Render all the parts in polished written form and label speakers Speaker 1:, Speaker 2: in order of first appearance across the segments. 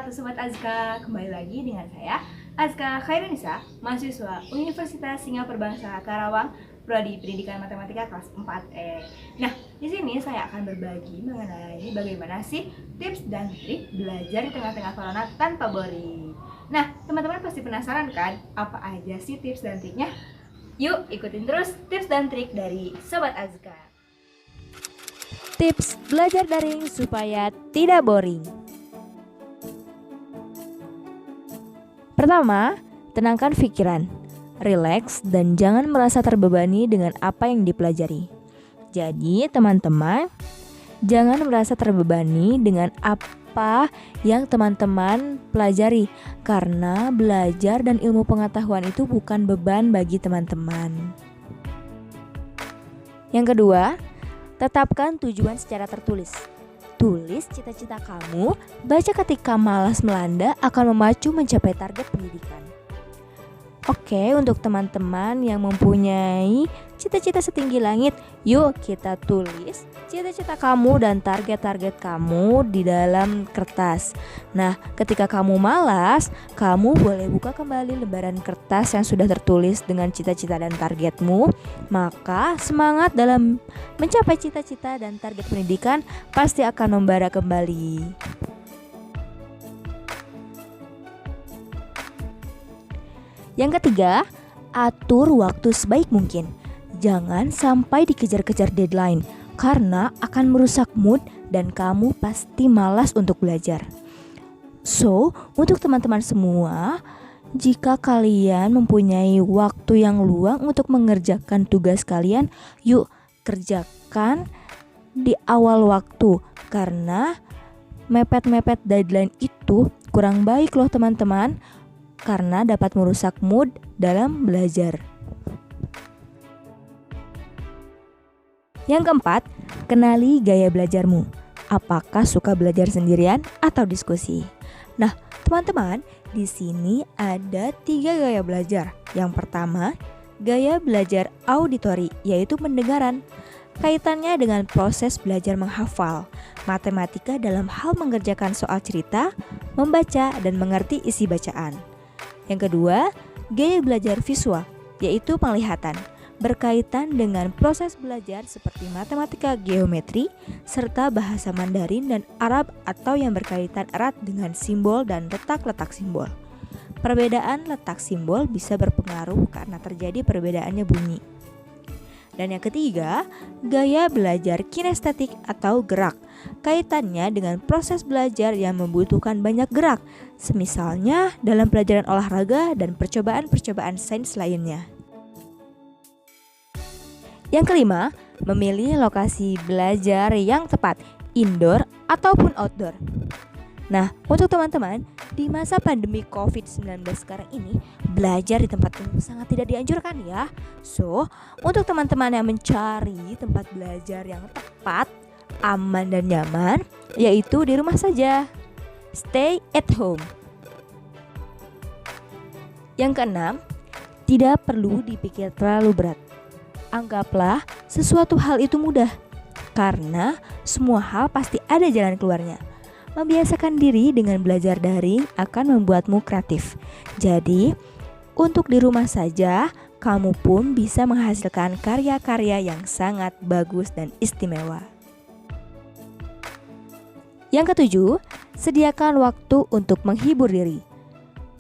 Speaker 1: wabarakatuh Sobat Azka. Kembali lagi dengan saya Azka Khairunisa, mahasiswa Universitas Singapura Bangsa Karawang, Prodi Pendidikan Matematika kelas 4E. Nah, di sini saya akan berbagi mengenai bagaimana sih tips dan trik belajar di tengah-tengah corona tanpa boring. Nah, teman-teman pasti penasaran kan apa aja sih tips dan triknya? Yuk ikutin terus tips dan trik dari Sobat Azka.
Speaker 2: Tips belajar daring supaya tidak boring. Pertama, tenangkan pikiran, rileks dan jangan merasa terbebani dengan apa yang dipelajari. Jadi, teman-teman, jangan merasa terbebani dengan apa yang teman-teman pelajari karena belajar dan ilmu pengetahuan itu bukan beban bagi teman-teman. Yang kedua, tetapkan tujuan secara tertulis. Tulis cita-cita kamu, baca ketika malas melanda akan memacu mencapai target pendidikan. Oke, untuk teman-teman yang mempunyai cita-cita setinggi langit, yuk kita tulis cita-cita kamu dan target-target kamu di dalam kertas. Nah, ketika kamu malas, kamu boleh buka kembali lembaran kertas yang sudah tertulis dengan cita-cita dan targetmu. Maka semangat dalam mencapai cita-cita dan target pendidikan pasti akan membara kembali. Yang ketiga, atur waktu sebaik mungkin. Jangan sampai dikejar-kejar deadline karena akan merusak mood dan kamu pasti malas untuk belajar. So, untuk teman-teman semua, jika kalian mempunyai waktu yang luang untuk mengerjakan tugas kalian, yuk kerjakan di awal waktu karena mepet-mepet deadline itu kurang baik loh teman-teman, karena dapat merusak mood dalam belajar. Yang keempat, kenali gaya belajarmu. Apakah suka belajar sendirian atau diskusi? Nah, teman-teman, di sini ada 3 gaya belajar. Yang pertama, gaya belajar auditori, yaitu pendengaran. Kaitannya dengan proses belajar menghafal matematika dalam hal mengerjakan soal cerita, membaca, dan mengerti isi bacaan. Yang kedua, gaya belajar visual, yaitu penglihatan, berkaitan dengan proses belajar seperti matematika geometri, serta bahasa Mandarin dan Arab atau yang berkaitan erat dengan simbol dan letak-letak simbol. Perbedaan letak simbol bisa berpengaruh karena terjadi perbedaannya bunyi. Dan yang ketiga, gaya belajar kinestetik atau gerak, kaitannya dengan proses belajar yang membutuhkan banyak gerak, semisalnya dalam pelajaran olahraga dan percobaan-percobaan sains lainnya. Yang kelima, memilih lokasi belajar yang tepat, indoor ataupun outdoor. Nah, untuk teman-teman, di masa pandemi COVID-19 sekarang ini, belajar di tempat umum sangat tidak dianjurkan ya. So, untuk teman-teman yang mencari tempat belajar yang tepat, aman dan nyaman, yaitu di rumah saja. Stay at home. Yang keenam, tidak perlu dipikir terlalu berat. Anggaplah sesuatu hal itu mudah, karena semua hal pasti ada jalan keluarnya. Membiasakan diri dengan belajar daring akan membuatmu kreatif. Jadi, untuk di rumah saja, kamu pun bisa menghasilkan karya-karya yang sangat bagus dan istimewa. Yang ketujuh, sediakan waktu untuk menghibur diri.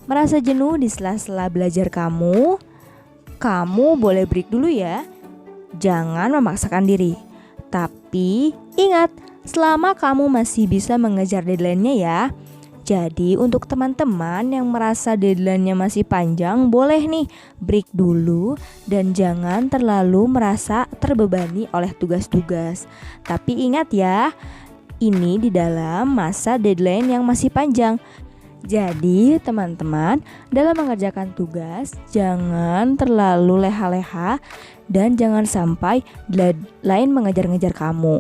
Speaker 2: Merasa jenuh di sela-sela belajar kamu boleh break dulu ya. Jangan memaksakan diri. Tapi ingat, selama kamu masih bisa mengejar deadline-nya ya. Jadi untuk teman-teman yang merasa deadline-nya masih panjang, boleh nih break dulu dan jangan terlalu merasa terbebani oleh tugas-tugas. Tapi ingat ya, ini di dalam masa deadline yang masih panjang. Jadi teman-teman, dalam mengerjakan tugas jangan terlalu leha-leha dan jangan sampai deadline mengejar-ngejar kamu.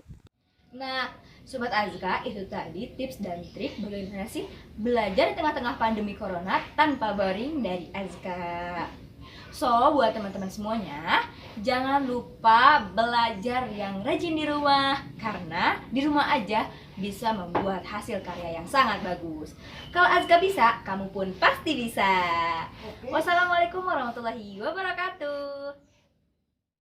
Speaker 1: Nah, Sobat Azka, itu tadi tips dan trik bagaimana sih belajar di tengah-tengah pandemi corona tanpa boring dari Azka. So, buat teman-teman semuanya, jangan lupa belajar yang rajin di rumah. Karena di rumah aja bisa membuat hasil karya yang sangat bagus. Kalau Azka bisa, kamu pun pasti bisa. Wassalamualaikum warahmatullahi wabarakatuh.